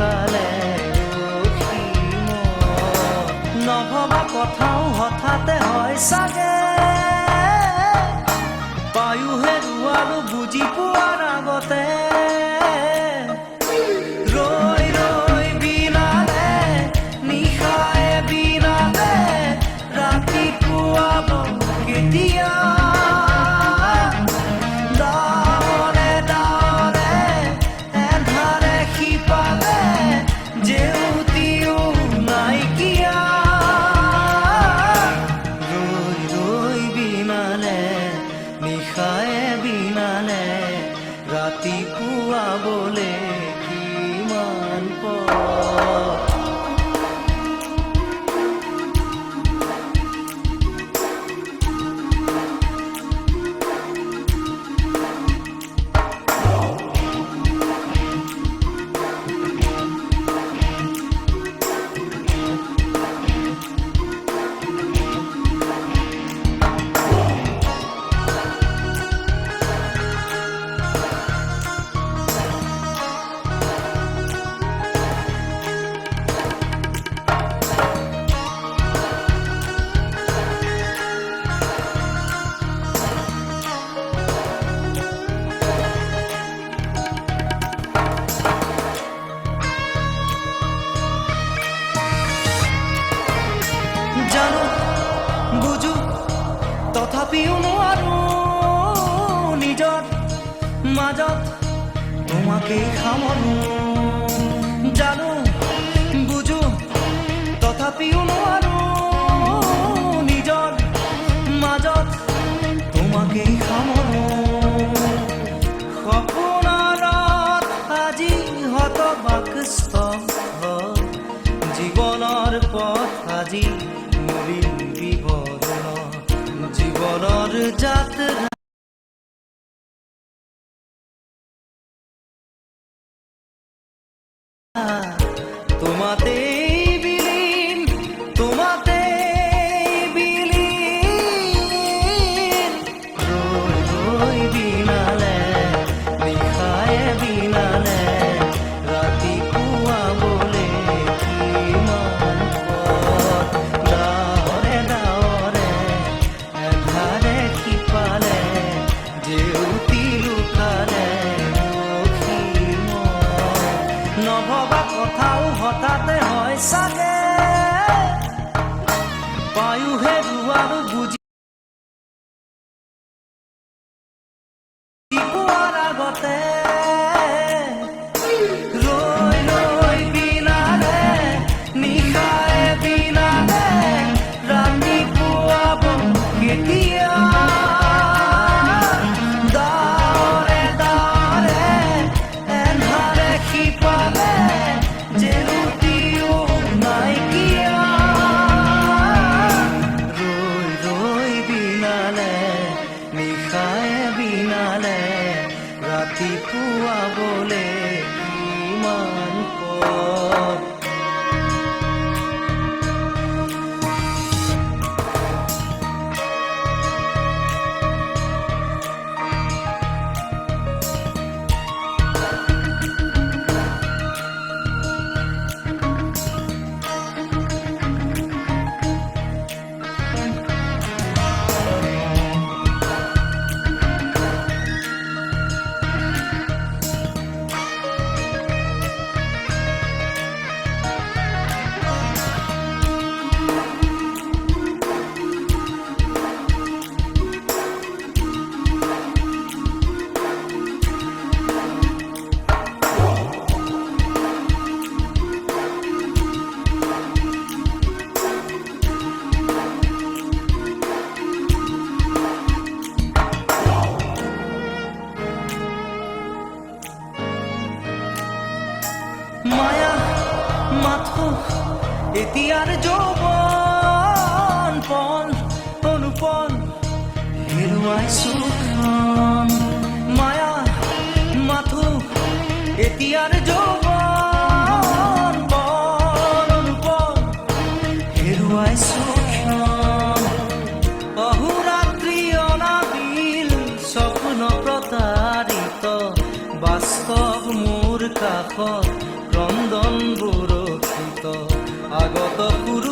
লুকালে নভবা কথাও হঠাতে হয় চাগে পায়ো হেৰুৱালো বুজি পোৱাৰ আগতে ৰৈ ৰৈ বিনালে নিশায়ে বিনালে ৰাতিপুৱাব কেতিয়া ৰাতিপুৱা বলে কিমান জানো বুঝো তথাপিও নোৱাৰো নিজৰ মাজত তোমাকেই সামৰো জানো বুঝো তথাপিও নোৱাৰো নিজৰ মাজত তোমাকেই সামৰো সপোনত আজি হতবাকস্থ জীৱনৰ পথ আজি জীবনৰ যাত্ৰা তোমাতে বিলীন তোমাতে বিলীন ৰৈ ৰৈ বিনালে নিশায়ে বিনালে ৰাতিপুৱা বলে কিমান ডাৱৰে ডাৱৰে এধাৰে সিপালে জেউতি লুকালে নভবা কথাও হঠাতে হয় চাগে পায়ো হেৰুৱালো বুজি পোৱাৰ আগতে ৰৈ ৰৈ বিনালে নিশায়ে বিনালে ৰাতিপুৱাব কেতিয়া ৰাতিপুৱা বলে কিমান মায়া মাথো এতিয়াৰ যৌৱন পণ অনুপণ হেৰুৱাইছো মায়া মাথো এতিয়াৰ যৌৱন পণ অনুপণ হেৰুৱাইছো অহোৰাত্ৰি অনাবিল স্বপ্ন প্ৰতাৰিত বাস্তৱ মোৰ কাষত বন্ধন সুৰক্ষিত আগত পুৰুষ